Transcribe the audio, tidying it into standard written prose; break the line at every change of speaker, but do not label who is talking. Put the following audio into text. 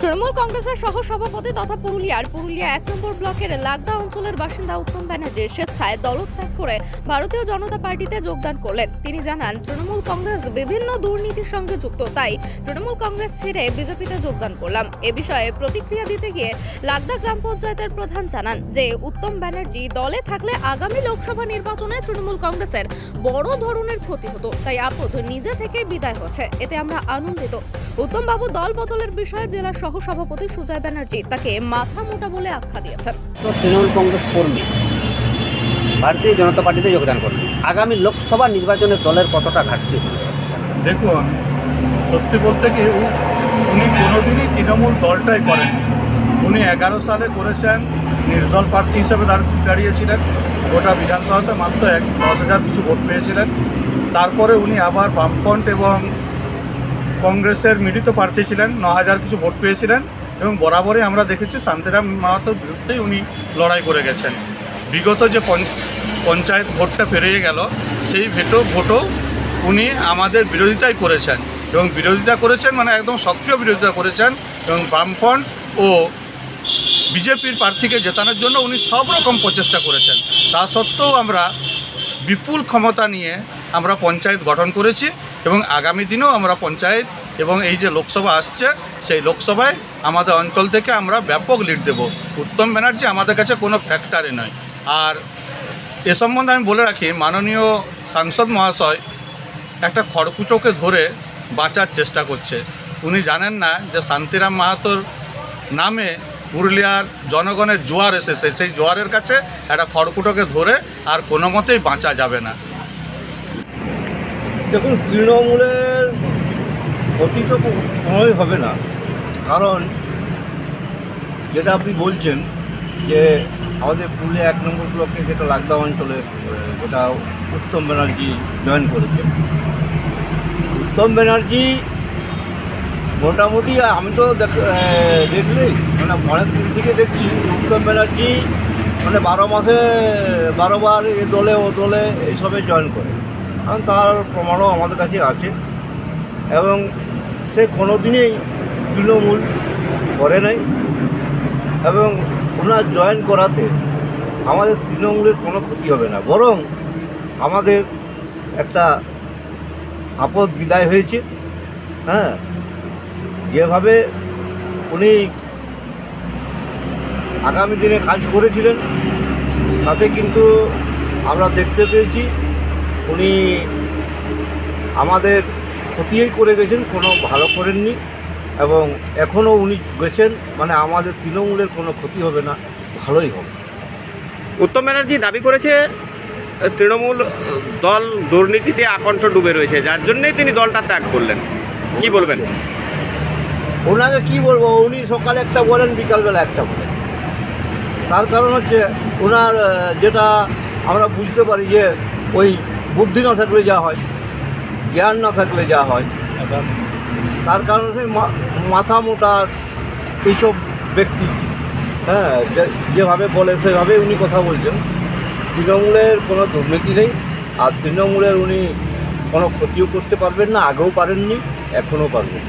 তৃণমূল কংগ্রেসের সহ সভাপতি তথা পুরুলিয়া 1 নম্বর ব্লকের লাগদা অঞ্চলের বাসিন্দা উত্তম ব্যানার্জি স্বেচ্ছায় দলত্যাগ করে ভারতীয় জনতা পার্টিতে যোগদান করলেন। তিনি জানান, তৃণমূল কংগ্রেস বিভিন্ন দুর্নীতির সঙ্গে যুক্ত, তাই তৃণমূল কংগ্রেস ছেড়ে বিজেপিতে যোগদান করলাম। এ বিষয়ে প্রতিক্রিয়া দিতে গিয়ে লাগদা গ্রাম পঞ্চায়েতের প্রধান জানান যে উত্তম ব্যানার্জি দলে থাকলে আগামী লোকসভা নির্বাচনে তৃণমূল কংগ্রেসের বড় ধরনের ক্ষতি হতো, তাই আপদ নিজে থেকে বিদায় হচ্ছে, এতে আমরা আনন্দিত। উত্তম বাবু দল বদলের বিষয়ে জেলা সহ সভাপতি সুজয় ব্যানার্জি তাকে মাথা মোটা বলে আখ্যা দিয়েছেন।
তৃণমূল কংগ্রেস কর্মী ভারতীয় জনতা পার্টিতে যোগদান করলেন, আগামী লোকসভা নির্বাচনে দলের কতটা ঘাটতি?
দেখুন, সত্যি বলতে কি উনি কোনোদিনই তৃণমূল দলটাই করেন। উনি 11 সালে করেছেন, নির্দল প্রার্থী হিসেবে দাঁড়িয়েছিলেন, গোটা বিধানসভাতে মাত্র 10,000 কিছু ভোট পেয়েছিলেন। তারপরে উনি আবার বামফ্রন্ট এবং কংগ্রেসের মিলিত প্রার্থী ছিলেন, 9,000 কিছু ভোট পেয়েছিলেন এবং বরাবরই আমরা দেখেছি শান্তিরাম মাহাতোর বিরুদ্ধেই উনি লড়াই করে গেছেন। বিগত যে পঞ্চায়েত ভোটটা পেরিয়ে গেল, সেই ভোটও উনি আমাদের বিরোধিতাই করেছেন এবং বিরোধিতা করেছেন মানে একদম সক্রিয় বিরোধিতা করেছেন এবং বামফ্রন্ট ও বিজেপির প্রার্থীকে জেতানোর জন্য উনি সব রকম প্রচেষ্টা করেছেন। তা সত্ত্বেও আমরা বিপুল ক্ষমতা নিয়ে আমরা পঞ্চায়েত গঠন করেছি এবং আগামী দিনেও আমরা পঞ্চায়েত এবং এই যে লোকসভা আসছে, সেই লোকসভায় আমাদের অঞ্চল থেকে আমরা ব্যাপক লিড দেব। উত্তম ব্যানার্জি আমাদের কাছে কোনো ফ্যাক্টরি নয়। আর এ সম্বন্ধে আমি বলে রাখি, মাননীয় সাংসদ মহাশয় একটা খড়কুচোকে ধরে বাঁচার চেষ্টা করছে। উনি জানেন না যে শান্তিরাম মাহাতোর নামে পুরুলিয়ার জনগণের জোয়ার এসেছে, সেই জোয়ারের কাছে একটা খড়কুটোকে ধরে আর কোনো মতেই বাঁচা যাবে না।
দেখুন, তৃণমূলের ক্ষতি তো কোনোই হবে না, কারণ যেটা আপনি বলছেন যে আমাদের পুরুলিয়া 1 নম্বর ব্লকে যেটা লাগদা অঞ্চলে যেটা উত্তম ব্যানার্জি জয়েন করেছে, উত্তম ব্যানার্জি মোটামুটি আমি তো দেখলেই মানে অনেক দিন থেকে দেখছি উত্তম ব্যানার্জি মানে 12 মাসে 12 বার এ দলে ও দলে এইসবে জয়েন করে, কারণ তার প্রমাণও আমাদের কাছে আছে এবং সে কোনো দিনেই তৃণমূল করে নাই এবং ওনার জয়েন করাতে আমাদের তৃণমূলের কোনো ক্ষতি হবে না, বরং আমাদের একটা আপদ বিদায় হয়েছে। হ্যাঁ, যেভাবে উনি আগামী দিনে কাজ করেছিলেন তাতে কিন্তু আমরা দেখতে পেয়েছি উনি আমাদের ক্ষতিই করে গেছেন, কোনো ভালো করেননি এবং এখনও উনি গেছেন মানে আমাদের তৃণমূলের কোনো ক্ষতি হবে না, ভালোই হবে।
উত্তম ব্যানার্জি দাবি করেছে তৃণমূল দল দুর্নীতিতে আকণ্ঠ ডুবে রয়েছে, যার জন্যই তিনি দলটা ত্যাগ করলেন। কি বলবেন?
ওনাকে কি বলবো, উনি সকালে একটা বলেন, বিকালবেলা একটা বলেন। তার কারণ হচ্ছে ওনার যেটা আমরা বুঝতে পারি যে ওই বুদ্ধি না থাকলে যা হয়, জ্ঞান না থাকলে যা হয়, তার কারণ হচ্ছে মাথা মোটার এইসব ব্যক্তি। হ্যাঁ, যেভাবে বলে সেভাবে উনি কথা বলছেন। তৃণমূলের কোনো দুর্নীতি নেই, আর তৃণমূলের উনি কোনো ক্ষতিও করতে পারবেন না, আগেও পারেননি, এখনও পারবেন।